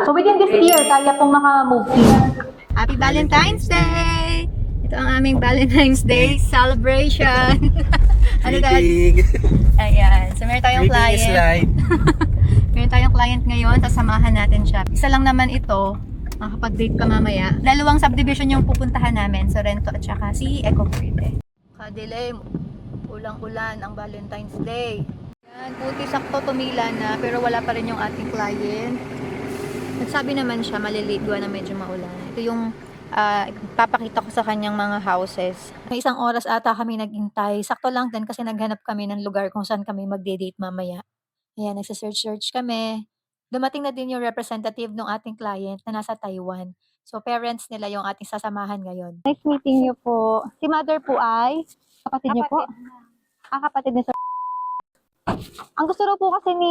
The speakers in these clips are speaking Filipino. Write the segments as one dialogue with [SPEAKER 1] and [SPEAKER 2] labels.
[SPEAKER 1] So within this year, kaya pong maka-move in.
[SPEAKER 2] Happy Valentine's Day! Ito ang aming Valentine's Day celebration. Ano dad? Ayan. So meron tayong client. Meron tayong client ngayon. Sasamahan natin siya. Isa lang naman ito. Makakapag-date ka mamaya. Dalawang subdivision yung pupuntahan namin. Sorrento at saka si Eco Verde. Kadilim. Ulang-ulan ang Valentine's Day. Yan. Puti sakto tumila na. Pero wala pa rin yung ating client. Nagsabi naman siya malilate gawa na medyo maulan. Ito yung papakita ko sa kanyang mga houses. May 1 oras ata kami naghintay. Sakto lang din kasi naghanap kami ng lugar kung saan kami magde-date mamaya. Ayan, nagsa-search kami. Dumating na din yung representative ng ating client na nasa Taiwan. So, parents nila yung ating sasamahan ngayon. Nice meeting you po. Si mother po ay kapatid niyo po? Kapatid ni Sir. Ang gusto raw po kasi ni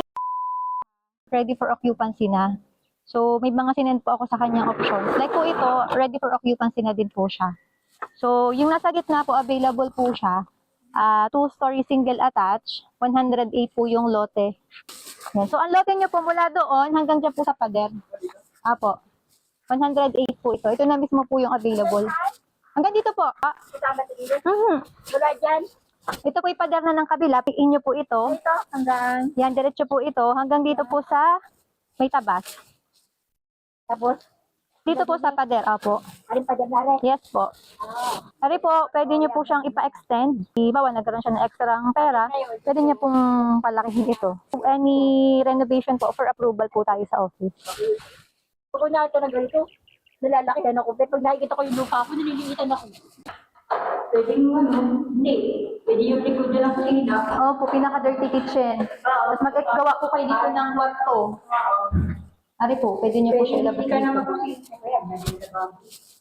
[SPEAKER 2] ready for occupancy na. So, may mga sinend po ako sa kanyang options. Like po ito, ready for occupancy na din po siya. So, yung nasa gitna po, available po siya. 2-story single attached, 108 po yung lote. Yan. So, ang lote nyo po mula doon hanggang dyan po sa pader. Apo. 108 po ito. Ito na mismo po yung available. Hanggang dito po.
[SPEAKER 3] Wala dyan.
[SPEAKER 1] Ito po yung pader na ng kabila. Piin nyo po ito.
[SPEAKER 3] Ito, hanggang.
[SPEAKER 1] Yan, diretso po ito. Hanggang dito po sa may tabas.
[SPEAKER 3] Tapos,
[SPEAKER 1] Dito po sa pader. Apo.
[SPEAKER 3] alin pa dyan na rin.
[SPEAKER 1] Yes po. Ari po, pwede nyo po siyang ipa-extend. Ibawa, nagkaroon siya ng extra pera. Pwede nyo pong palakihin ito. Kung any renovation po, for approval po tayo sa office.
[SPEAKER 3] Pag nakita na ganito, nalalakihan ako. Pero pag nakikita ko yung lupa ko, naliliitan ako. Pwede yung hindi. Pwede yung likod na lang kusina.
[SPEAKER 1] Opo, pinaka-dirty kitchen. Tapos mag-gawa po kayo dito ng kwarto. Ari po, pwede nyo po siya ilabas
[SPEAKER 3] Hindi ka na
[SPEAKER 1] dito.
[SPEAKER 3] magkusina. Kaya, nandito ba?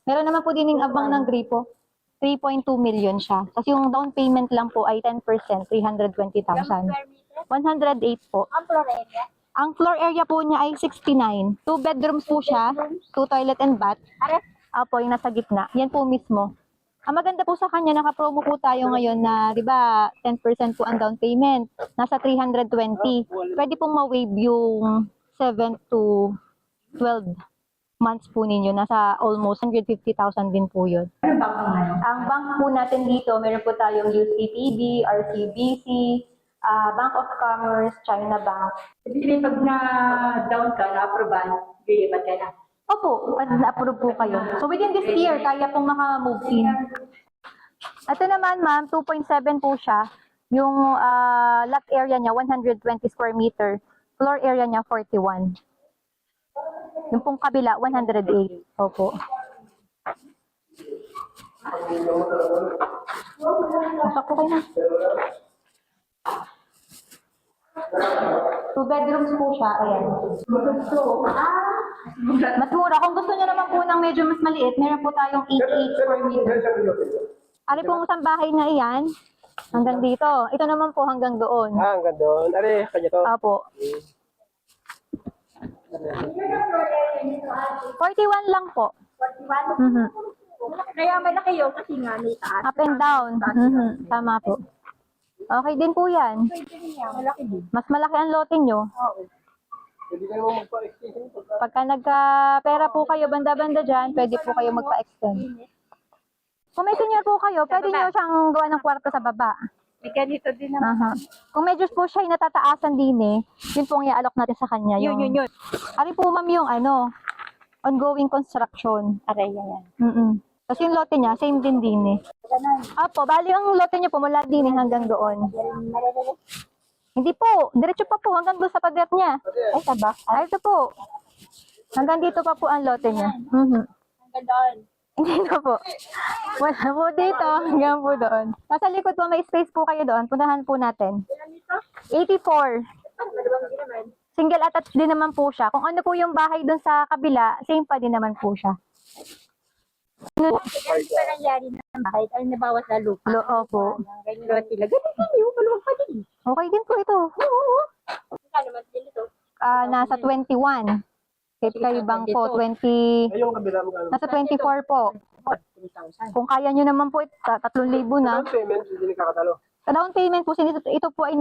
[SPEAKER 1] Meron naman po din yung abang ng gripo. 3.2 million siya. Tapos yung down payment lang po ay 10%, 320,000. 108 po.
[SPEAKER 3] Ang Florencia.
[SPEAKER 1] Ang floor area po niya ay 69. 2 bedrooms po siya, 2 toilet and bath.
[SPEAKER 3] Are,
[SPEAKER 1] Apo, yung nasa gitna. Yan po mismo. Ang maganda po sa kanya, naka-promo po tayo ngayon na, di ba, 10% po ang down payment. Nasa 320. Pwede pong ma-waive yung 7 to 12 months po ninyo. Nasa almost 150,000 din po yun.
[SPEAKER 3] ano ba ang ano?
[SPEAKER 1] Ang bank po natin dito, meron po tayong UCTB, RCBC, Bank of Commerce, China Bank.
[SPEAKER 3] Ibig pag na-down ka, na-approval, lilipat ka na.
[SPEAKER 1] Opo, pag na-approve po kayo. So within this year, kaya pong maka-move in. Ito naman ma'am, 2.7 po siya. Yung lot area niya, 120 square meter. Floor area niya, 41. Yung pong kabila, 108. Opo. Pasok po kayo na. 2 bedrooms po siya. Ayan. Mas mura. Kung gusto niyo naman po ng medyo mas maliit, meron po tayong 88 square meter. Ari pong isang bahay na iyan, hanggang dito. Ito naman po hanggang doon.
[SPEAKER 4] Hanggang doon. Are, kanya to.
[SPEAKER 1] Apo. 41 lang po.
[SPEAKER 3] 41?
[SPEAKER 1] Mhm.
[SPEAKER 3] Kaya malaki yun kasi nga may taas.
[SPEAKER 1] Up and down. Mhm. Tama po. Okay din po yan.
[SPEAKER 3] Pwede rin yan. Malaki din.
[SPEAKER 1] Mas malaki ang lote nyo.
[SPEAKER 3] Oo.
[SPEAKER 4] Pwede ka naman magpa-extension.
[SPEAKER 1] Pagka nagka-pera po kayo banda-banda dyan, pwede po kayo magpa-extend. Kung may senior po kayo, pwede nyo siyang gawa ng kwarto sa baba.
[SPEAKER 3] May ganito din naman.
[SPEAKER 1] Aha. Kung medyo po siya ay natataasan din yun po ang i-alok natin sa kanya.
[SPEAKER 3] Yun.
[SPEAKER 1] Ari po ma'am yung ongoing construction.
[SPEAKER 3] Aray, yan.
[SPEAKER 1] Kasi yung lote niya, same din
[SPEAKER 3] Ganun.
[SPEAKER 1] Apo, bali ang lote niya po mula din hanggang doon.
[SPEAKER 3] Malalala.
[SPEAKER 1] Hindi po, diretso pa po hanggang doon sa pader niya.
[SPEAKER 3] Ay, saba.
[SPEAKER 1] Ay, ito po. Hanggang dito pa po ang lote niya.
[SPEAKER 3] Hanggang doon.
[SPEAKER 1] Dito po. Wala po dito, hanggang po doon. Nasa likod po, may space po kayo doon. Puntahan po natin.
[SPEAKER 3] Ilan dito?
[SPEAKER 1] 84.
[SPEAKER 3] Malabang din naman.
[SPEAKER 1] Single attached din naman po siya. Kung ano po yung bahay doon sa kabila, same pa din naman po siya.
[SPEAKER 3] Ano pa nangyari na bakit? Ay, nabawas na lupa.
[SPEAKER 1] Opo.
[SPEAKER 3] Ganyan sila. Ganyan din yung maluwang pa din.
[SPEAKER 1] Okay din po ito.
[SPEAKER 3] Kano naman din ito?
[SPEAKER 1] Nasa 21. Kahit kayo bang po, 20,
[SPEAKER 4] Ay, yung kabila mo gano'n.
[SPEAKER 1] nasa 24 po.
[SPEAKER 3] 3,000.
[SPEAKER 1] Kung kaya nyo naman po, 3,000 na.
[SPEAKER 4] Down payment, hindi nakakatalo.
[SPEAKER 1] Sa down payment po, ito po ay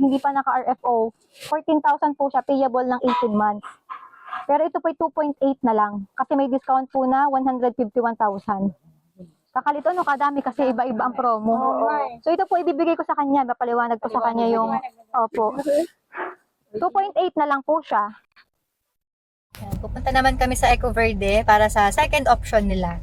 [SPEAKER 1] hindi pa naka-RFO. 14,000 po siya, payable ng 18 months. Pero ito po ay 2.8 na lang. Kasi may discount po na 151,000. Kakalito, no? Kadami kasi iba-iba ang promo. So ito po ibibigay ko sa kanya. Mapaliwanag ko sa kanya yung... Opo. 2.8 na lang po siya.
[SPEAKER 2] Yan, pupunta naman kami sa Eco Verde para sa second option nila.